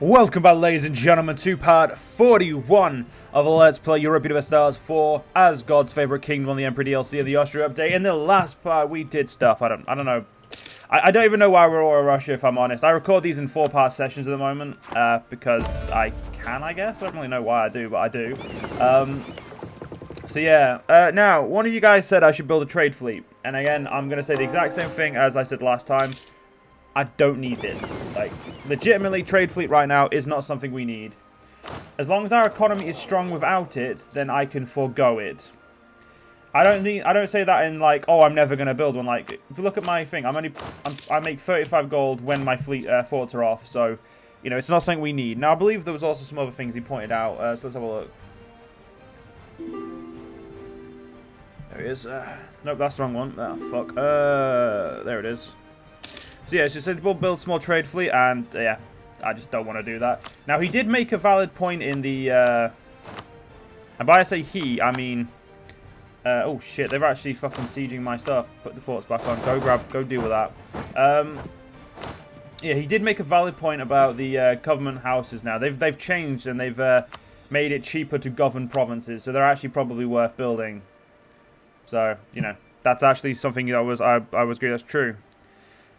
Welcome back, ladies and gentlemen, to part 41 of Let's Play Europa Universalis 4 as God's Favorite Kingdom on the Emperor DLC of the Austria update. In the last part, we did stuff. I don't know. I don't even know why we're all in Russia, if I'm honest. I record these in 4-part sessions at the moment because I can, I guess. I don't really know why I do, but I do. So yeah. Now, one of you guys said I should build a trade fleet, and again, I'm going to say the exact same thing as I said last time. I don't need it. Like, legitimately, trade fleet right now is not something we need. As long as our economy is strong without it, then I can forego it. I don't say that in like, oh, I'm never gonna build one. Like, if you look at my thing, I make 35 gold when my fleet forts are off. So, you know, it's not something we need. Now, I believe there was also some other things he pointed out. So let's have a look. There he is. Nope, that's the wrong one. Ah, fuck. There it is. So yeah, she said we'll build small trade fleet, and yeah, I just don't want to do that. Now, he did make a valid point in the, and by I say he, I mean, oh shit, they're actually fucking sieging my stuff. Put the forts back on. Go deal with that. Yeah, he did make a valid point about the government houses now. They've changed, and they've made it cheaper to govern provinces, so they're actually probably worth building. So, you know, that's actually something that I was agree that's true.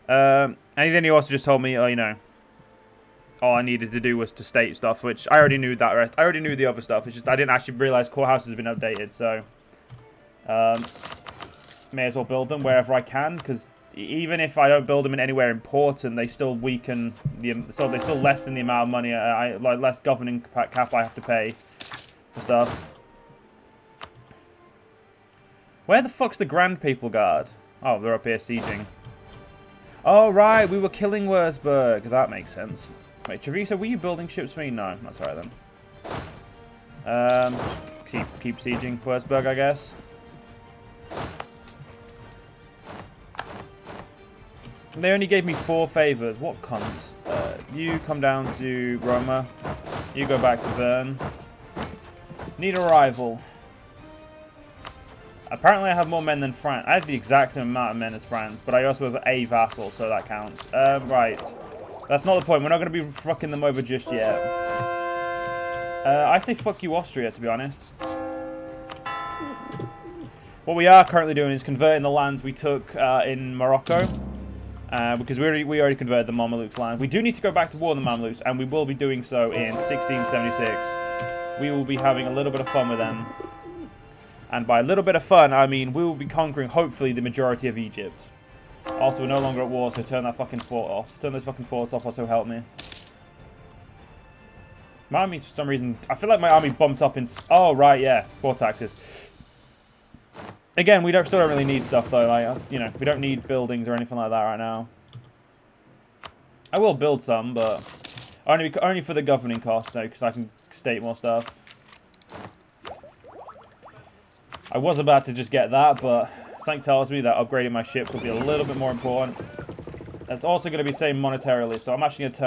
And then he also just told me, you know, all I needed to do was to state stuff, which I already knew that. I already knew the other stuff. It's just I didn't actually realize courthouses have been updated, so may as well build them wherever I can, because even if I don't build them in anywhere important, they still weaken so they still lessen the amount of money like less governing cap I have to pay for stuff. Where the fuck's the Grand Papal Guard? Oh, they're up here sieging. Oh, right, we were killing Wurzburg. That makes sense. Wait, Treviso, were you building ships for me? No, that's all right then. Keep sieging Wurzburg, I guess. They only gave me 4 favors. What cons? You come down to Roma. You go back to Bern. Need a rival. Apparently I have more men than France. I have the exact same amount of men as France, but I also have a vassal, so that counts. Right. That's not the point. We're not going to be fucking them over just yet. I say fuck you, Austria, to be honest. What we are currently doing is converting the lands we took in Morocco. Because we already converted the Mamelukes land. We do need to go back to war with the Mamelukes, and we will be doing so in 1676. We will be having a little bit of fun with them. And by a little bit of fun, I mean we will be conquering, hopefully, the majority of Egypt. Also, we're no longer at war, so turn that fucking fort off. Turn those fucking forts off, also help me. My army, for some reason, I feel like my army bumped up in... Oh, right, yeah, war taxes. Again, we still don't really need stuff, though. Like, you know, we don't need buildings or anything like that right now. I will build some, but only for the governing costs, though, because I can state more stuff. I was about to just get that, but something tells me that upgrading my ships will be a little bit more important. It's also going to be saved monetarily, so I'm actually going to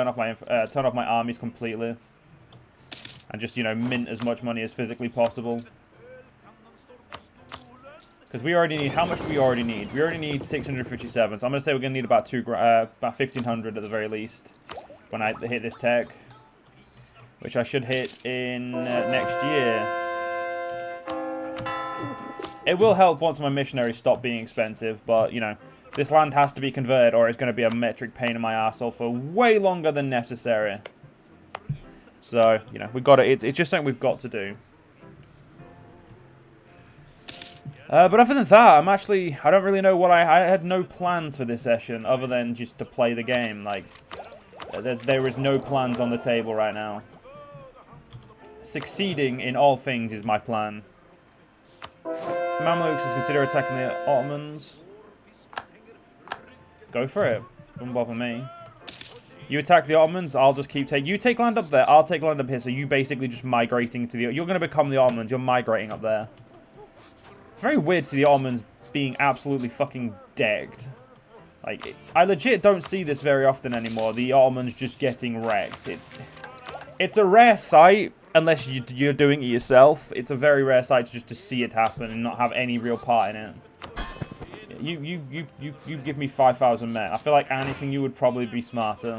turn off my armies completely, and just, you know, mint as much money as physically possible. Because we already need, how much do we already need? We already need 657, so I'm going to say we're going to need about 1,500 at the very least when I hit this tech, which I should hit in next year. It will help once my missionaries stop being expensive, but, you know, this land has to be converted or it's going to be a metric pain in my arsehole for way longer than necessary. So, you know, we've got to, it's just something we've got to do. But other than that, I don't really know what I had no plans for this session other than just to play the game. Like, there is no plans on the table right now. Succeeding in all things is my plan. Mamelukes is consider attacking the Ottomans. Go for it. Don't bother me. You attack the Ottomans, I'll just keep taking... You take land up there, I'll take land up here, so you basically just migrating to the... You're going to become the Ottomans, you're migrating up there. It's very weird to see the Ottomans being absolutely fucking decked. Like, I legit don't see this very often anymore, the Ottomans just getting wrecked. It's a rare sight. Unless you're doing it yourself, it's a very rare sight just to see it happen and not have any real part in it. You give me 5,000 men. I feel like annexing you would probably be smarter.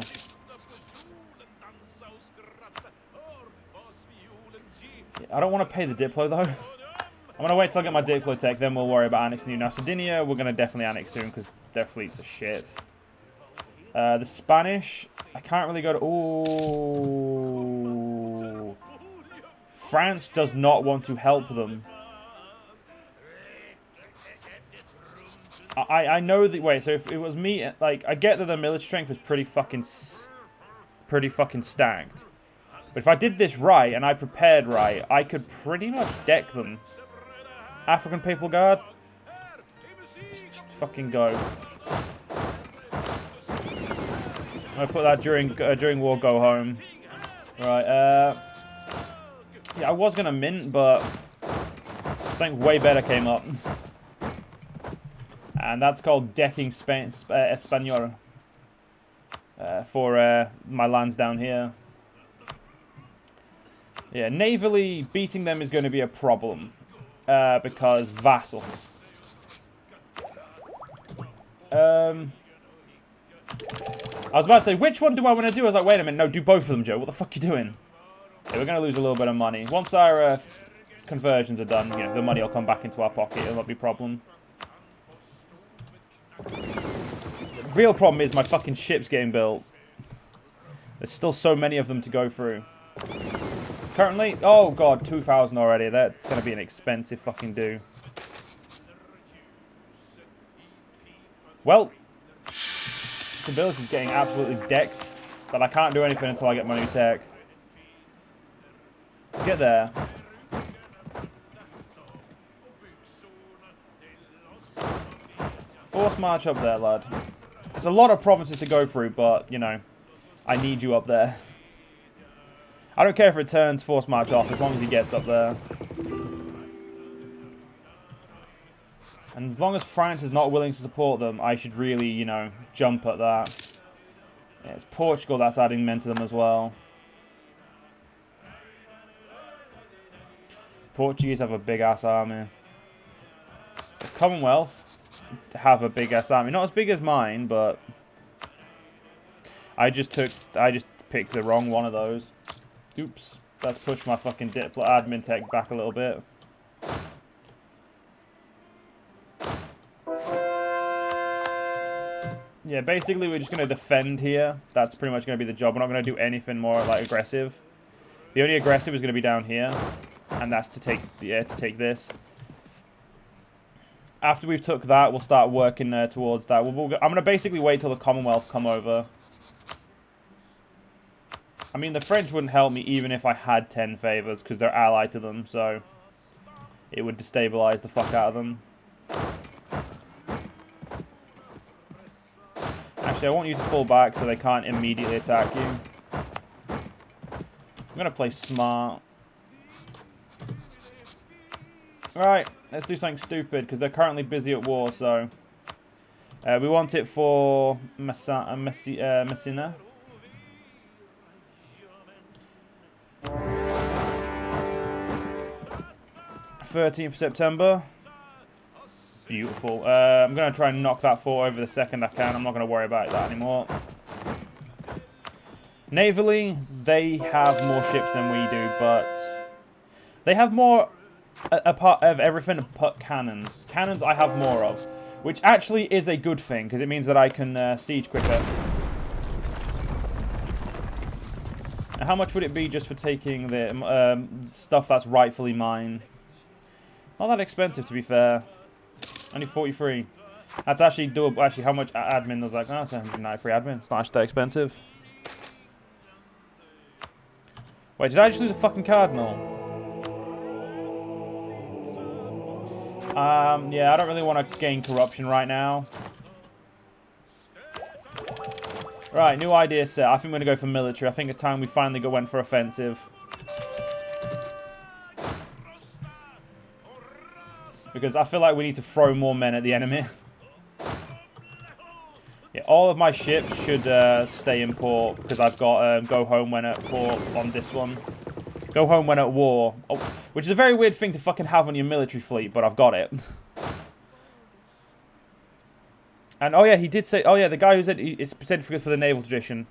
Yeah, I don't want to pay the Diplo, though. I'm going to wait till I get my Diplo tech, then we'll worry about annexing you. Now, Sardinia, we're going to definitely annex soon, because their fleets are shit. The Spanish, I can't really go to... Ooh. France does not want to help them. I know that... Wait, so if it was me... Like, I get that the military strength is pretty fucking stacked. But if I did this right, and I prepared right, I could pretty much deck them. African Papal Guard. Just fucking go. I'm gonna put that during war, go home. Right, yeah, I was gonna mint, but something way better came up. And that's called decking Espanol. For my lands down here. Yeah, navally, beating them is going to be a problem. Because vassals. I was about to say, which one do I want to do? I was like, wait a minute, no, do both of them, Joe. What the fuck are you doing? Yeah, we're going to lose a little bit of money. Once our conversions are done, you know, the money will come back into our pocket. It'll not be a problem. The real problem is my fucking ship's getting built. There's still so many of them to go through. Currently, oh god, 2,000 already. That's going to be an expensive fucking do. Well, stability is getting absolutely decked, but I can't do anything until I get my new tech. Get there. Force march up there, lad. There's a lot of provinces to go through, but, you know, I need you up there. I don't care if it turns force march off, as long as he gets up there. And as long as France is not willing to support them, I should really, you know, jump at that. Yeah, it's Portugal that's adding men to them as well. Portuguese have a big-ass army. The Commonwealth have a big-ass army. Not as big as mine, but... I just picked the wrong one of those. Oops. Let's push my fucking admin tech back a little bit. Yeah, basically we're just going to defend here. That's pretty much going to be the job. We're not going to do anything more like aggressive. The only aggressive is going to be down here, and that's to take this. After we've took that, we'll start working towards that. I'm going to basically wait till the Commonwealth come over. I mean, the French wouldn't help me even if I had 10 favors, because they're allied to them, so it would destabilize the fuck out of them. Actually, I want you to fall back so they can't immediately attack you. I'm going to play smart. Right, let's do something stupid, because they're currently busy at war, so... we want it for Messina. 13th September. Beautiful. I'm going to try and knock that fort over the second I can. I'm not going to worry about that anymore. Navally, they have more ships than we do, but they have more a part of everything but cannons. Cannons I have more of, which actually is a good thing, because it means that I can siege quicker. Now, how much would it be just for taking the stuff that's rightfully mine? Not that expensive, to be fair. Only 43. That's actually doable. Actually, how much admin was like? Oh, it's 193 admin. It's not actually that expensive. Wait, did I just lose a fucking cardinal? Yeah, I don't really want to gain corruption right now. Right, new idea set. I think we're going to go for military. I think it's time we finally went for offensive. Because I feel like we need to throw more men at the enemy. Yeah, all of my ships should stay in port, because I've got go home when at port on this one. Go home when at war. Oh, which is a very weird thing to fucking have on your military fleet, but I've got it. And, oh yeah, he did say... Oh yeah, the guy who said it's certificate for the naval tradition.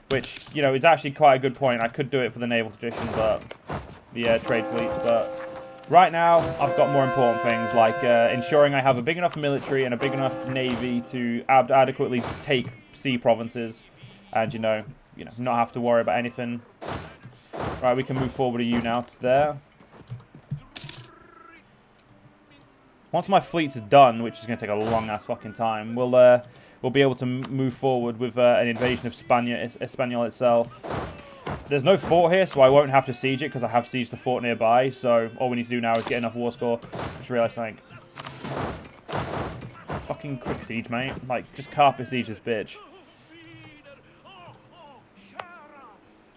which, you know, is actually quite a good point. I could do it for the naval tradition, but the trade fleets, but right now I've got more important things like ensuring I have a big enough military and a big enough navy to adequately take sea provinces, and you know, not have to worry about anything. Right, we can move forward a U now to there. Once my fleet's done, which is going to take a long-ass fucking time, we'll be able to move forward with an invasion of Espanol itself. There's no fort here, so I won't have to siege it, because I have sieged the fort nearby, so all we need to do now is get enough war score. Just realised something. Fucking quick siege, mate. Like, just carpet siege this bitch.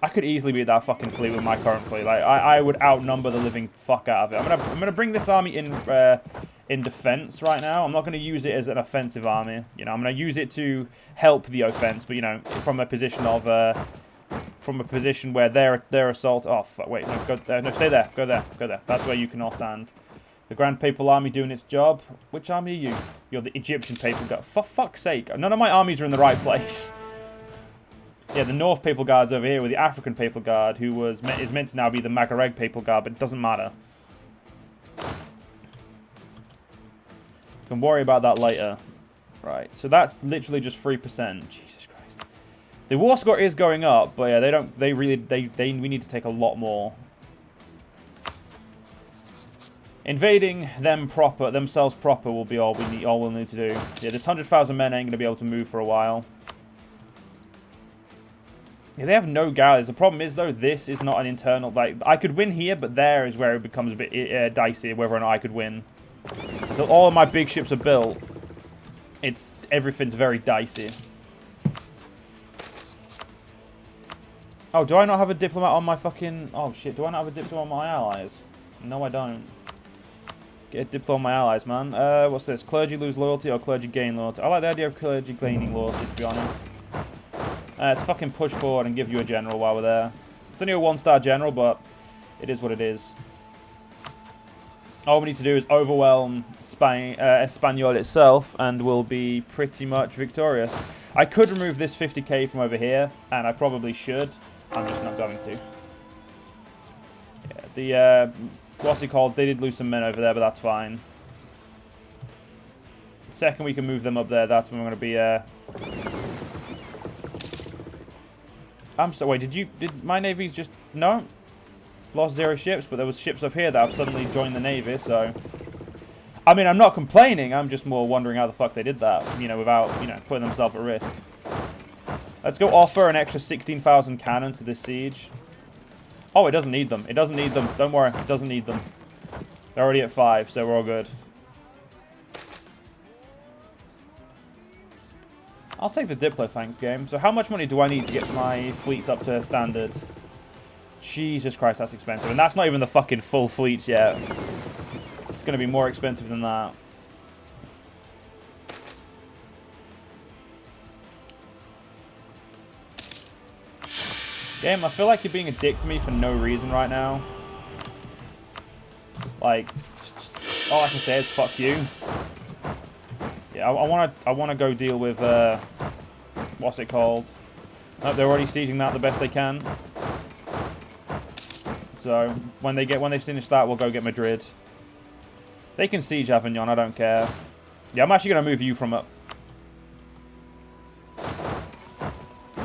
I could easily beat that fucking fleet with my current fleet. Like, I would outnumber the living fuck out of it. I'm gonna bring this army in defense right now. I'm not gonna use it as an offensive army. You know, I'm gonna use it to help the offense, but you know, from a position of where their assault. Oh fuck! Wait, no, go there. No, stay there. Go there. Go there. That's where you can all stand. The Grand Papal Army doing its job. Which army are you? You're the Egyptian Papal Guard. For fuck's sake! None of my armies are in the right place. Yeah, the North Papal Guard's over here with the African Papal Guard, who is meant to now be the Maghreb Papal Guard, but it doesn't matter. Can worry about that later. Right, so that's literally just 3%. Jesus Christ. The war score is going up, but yeah, we need to take a lot more. Invading themselves proper will be all we'll need to do. Yeah, this 100,000 men ain't gonna be able to move for a while. Yeah, they have no galleys. The problem is, though, this is not an internal... Like, I could win here, but there is where it becomes a bit dicey, whether or not I could win. Until all of my big ships are built, everything's very dicey. Oh, do I not have a diplomat on my fucking... Oh, shit. Do I not have a diplomat on my allies? No, I don't. Get a diplomat on my allies, man. What's this? Clergy lose loyalty or clergy gain loyalty? I like the idea of clergy gaining loyalty, to be honest. Let's fucking push forward and give you a general while we're there. It's only a 1-star general, but it is what it is. All we need to do is overwhelm Espanol itself, and we'll be pretty much victorious. I could remove this 50k from over here, and I probably should. I'm just not going to. Yeah, what's it called? They did lose some men over there, but that's fine. The second we can move them up there, that's when we're going to be... I'm sorry, wait, did my navies just... No? Lost 0 ships, but there was ships up here that have suddenly joined the navy, so... I mean, I'm not complaining, I'm just more wondering how the fuck they did that, you know, without, you know, putting themselves at risk. Let's go offer an extra 16,000 cannons to this siege. Oh, it doesn't need them. It doesn't need them. Don't worry, it doesn't need them. They're already at 5, so we're all good. I'll take the Diplo, thanks, game. So how much money do I need to get my fleets up to standard? Jesus Christ, that's expensive. And that's not even the fucking full fleets yet. It's going to be more expensive than that. Game, I feel like you're being a dick to me for no reason right now. Like, all I can say is fuck you. Yeah, I want to go deal with, what's it called? Oh, they're already sieging that the best they can. So, when they've finished that, we'll go get Madrid. They can siege Avignon, I don't care. Yeah, I'm actually going to move you from up.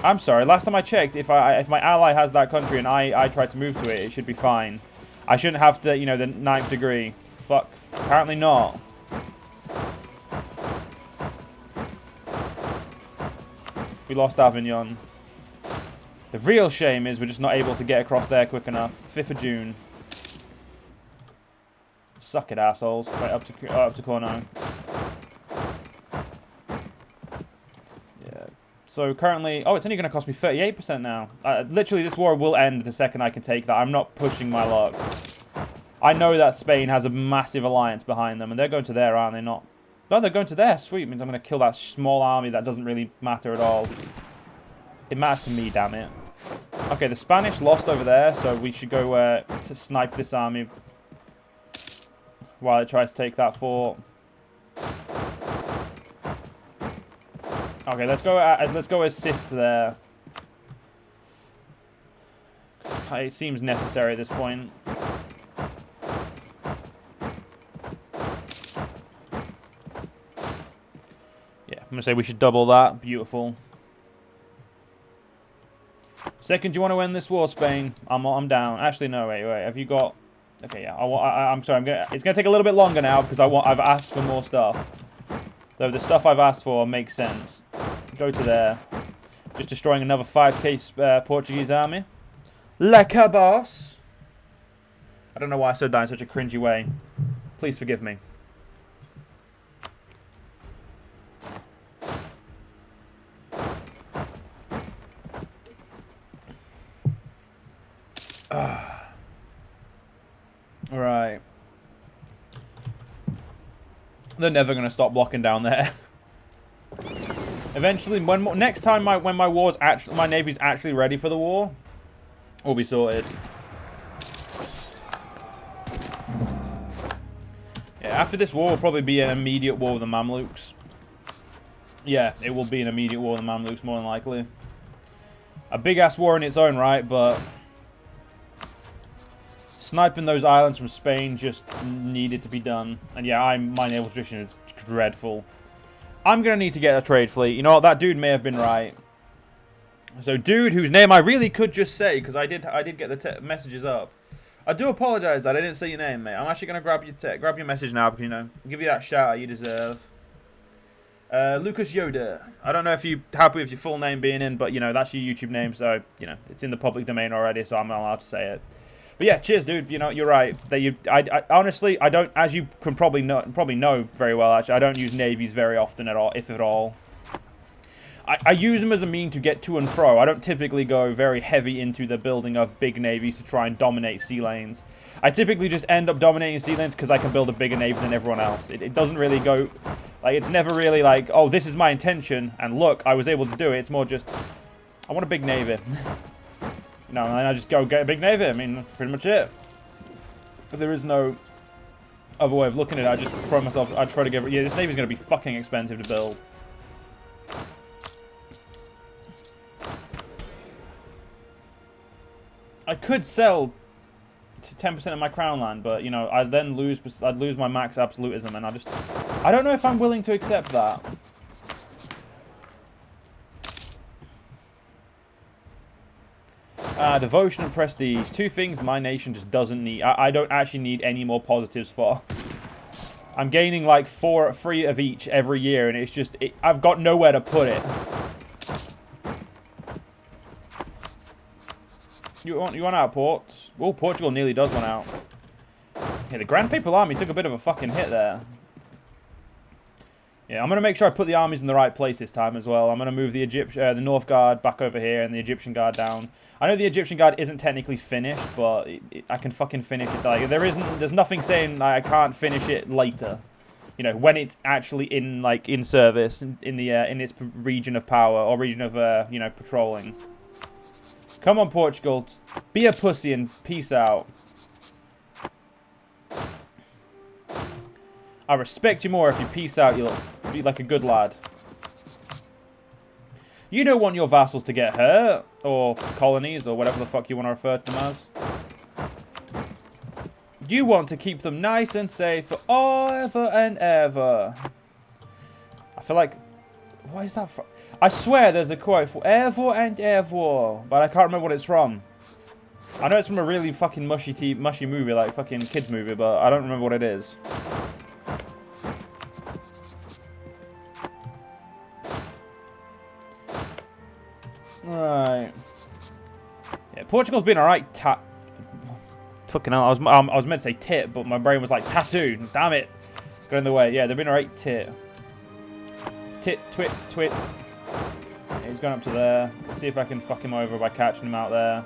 I'm sorry, last time I checked, if my ally has that country and I try to move to it, it should be fine. I shouldn't have to, you know, the 9th degree. Fuck. Apparently not. We lost Avignon. The real shame is we're just not able to get across there quick enough. 5th of June. Suck it, assholes. Right, up to Cornell. Yeah. So currently... Oh, it's only going to cost me 38% now. Literally, this war will end the second I can take that. I'm not pushing my luck. I know that Spain has a massive alliance behind them, and they're going to there, aren't they? Not... No, they're going to there. Sweet. It means I'm going to kill that small army that doesn't really matter at all. It matters to me, damn it. Okay, the Spanish lost over there, so we should go to snipe this army while it tries to take that fort. Okay, let's go assist there. it seems necessary at this point. Yeah, I'm gonna say we should double that. Beautiful. Second, do you want to win this war, Spain? I'm down. Actually, no, wait. Have you got? Okay, yeah. I'm sorry. It's gonna take a little bit longer now because I've asked for more stuff. Though the stuff I've asked for makes sense. Go to there. Just destroying another 5k Portuguese army. Lekker, boss. I don't know why I said that in such a cringy way. Please forgive me. Alright. They're never going to stop blocking down there. Eventually, next time when my navy's actually ready for the war, we'll be sorted. Yeah, after this war will probably be an immediate war with the Mamluks. Yeah, it will be an immediate war with the Mamluks, more than likely. A big-ass war in its own right, but sniping those islands from Spain just needed to be done. And yeah, my naval position is dreadful. I'm going to need to get a trade fleet. You know what? That dude may have been right. So, dude, whose name I really could just say, because I did get the messages up. I do apologize that I didn't say your name, mate. I'm actually going to grab your message now, because, you know, give you that shout out you deserve. Lucas Yoda. I don't know if you're happy with your full name being in, but, you know, that's your YouTube name, so, you know, it's in the public domain already, so I'm not allowed to say it. But yeah, cheers, dude. You know, you're right. I honestly, I don't, as you can probably know very well, actually, I don't use navies very often at all, if at all. I use them as a mean to get to and fro. I don't typically go very heavy into the building of big navies to try and dominate sea lanes. I typically just end up dominating sea lanes because I can build a bigger navy than everyone else. It doesn't really go, like, it's never really like, oh, this is my intention, and look, I was able to do it. It's more just, I want a big navy. No, and I just go get a big navy. I mean, that's pretty much it. But there is no other way of looking at it. I just throw myself, I try to get, yeah, this navy's going to be fucking expensive to build. I could sell 10% of my crown land, but, you know, I'd lose my max absolutism, and I don't know if I'm willing to accept that. Devotion and prestige. Two things my nation just doesn't need. I don't actually need any more positives for. I'm gaining like 3 of each every year, and it's just, I've got nowhere to put it. You want out, Port? Oh, Portugal nearly does one out. Yeah, the Grand Papal Army took a bit of a fucking hit there. Yeah, I'm going to make sure I put the armies in the right place this time as well. I'm going to move the North Guard back over here and the Egyptian Guard down. I know the Egyptian Guard isn't technically finished, but I can fucking finish it. Like, there's nothing saying I can't finish it later. You know, when it's actually in service in its region of power or region of you know, patrolling. Come on, Portugal, be a pussy and peace out. I respect you more if you peace out. You'll be like a good lad. You don't want your vassals to get hurt, or colonies, or whatever the fuck you want to refer to them as. You want to keep them nice and safe forever and ever. I feel like, what is that from? I swear there's a quote, forever and ever, but I can't remember what it's from. I know it's from a really fucking mushy movie, like fucking kids movie, but I don't remember what it is. Right. Yeah, Portugal's been alright. Fucking hell, I was meant to say tit, but my brain was like tattoo. Damn it. Got in the way. Yeah, they've been alright tit. Tit, twit, twit. Yeah, he's going up to there. Let's see if I can fuck him over by catching him out there.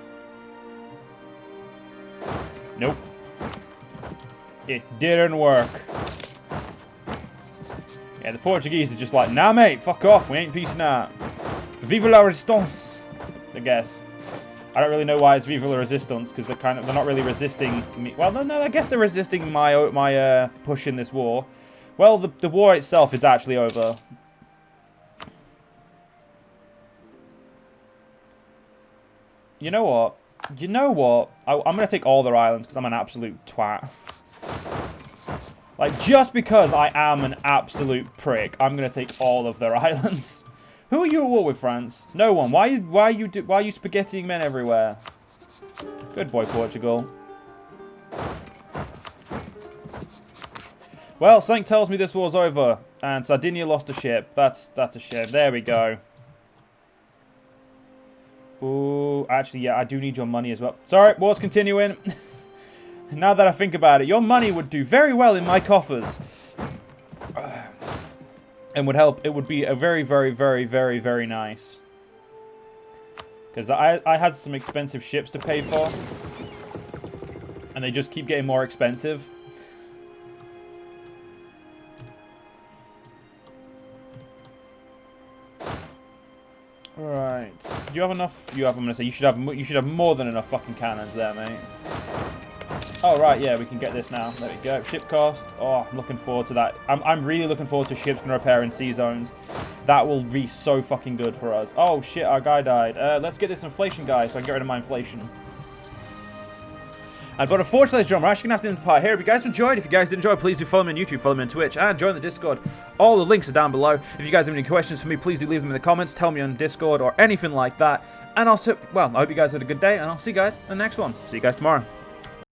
Nope. It didn't work. Yeah, the Portuguese are just like, nah, mate, fuck off. We ain't peacing out. Viva la resistance, I guess. I don't really know why it's Viva la resistance, because they're not really resisting me. Well, no, I guess they're resisting my push in this war. Well, the war itself is actually over. You know what? You know what? I'm going to take all their islands because I'm an absolute twat. Like, just because I am an absolute prick, I'm going to take all of their islands. Who are you at war with, France? No one. Why are you spaghettiing men everywhere? Good boy, Portugal. Well, something tells me this war's over, and Sardinia lost a ship. That's a shame. There we go. Ooh, actually, yeah, I do need your money as well. Sorry, war's continuing. Now that I think about it, your money would do very well in my coffers. And would help. It would be a very, very, very, very, very nice. Because I had some expensive ships to pay for. And they just keep getting more expensive. Right. Do you have enough? You have. I'm gonna say you should have more than enough fucking cannons there, mate. Oh right, yeah, we can get this now. There we go. Ship cost. Oh, I'm looking forward to that. I'm really looking forward to ships and repair in sea zones. That will be so fucking good for us. Oh shit, our guy died. Let's get this inflation guy so I can get rid of my inflation. But unfortunately, ladies and gentlemen, we're actually going to have to end the part here. If you guys enjoyed, if you guys did enjoy, please do follow me on YouTube, follow me on Twitch, and join the Discord. All the links are down below. If you guys have any questions for me, please do leave them in the comments. Tell me on Discord or anything like that. And I hope you guys had a good day, and I'll see you guys in the next one. See you guys tomorrow.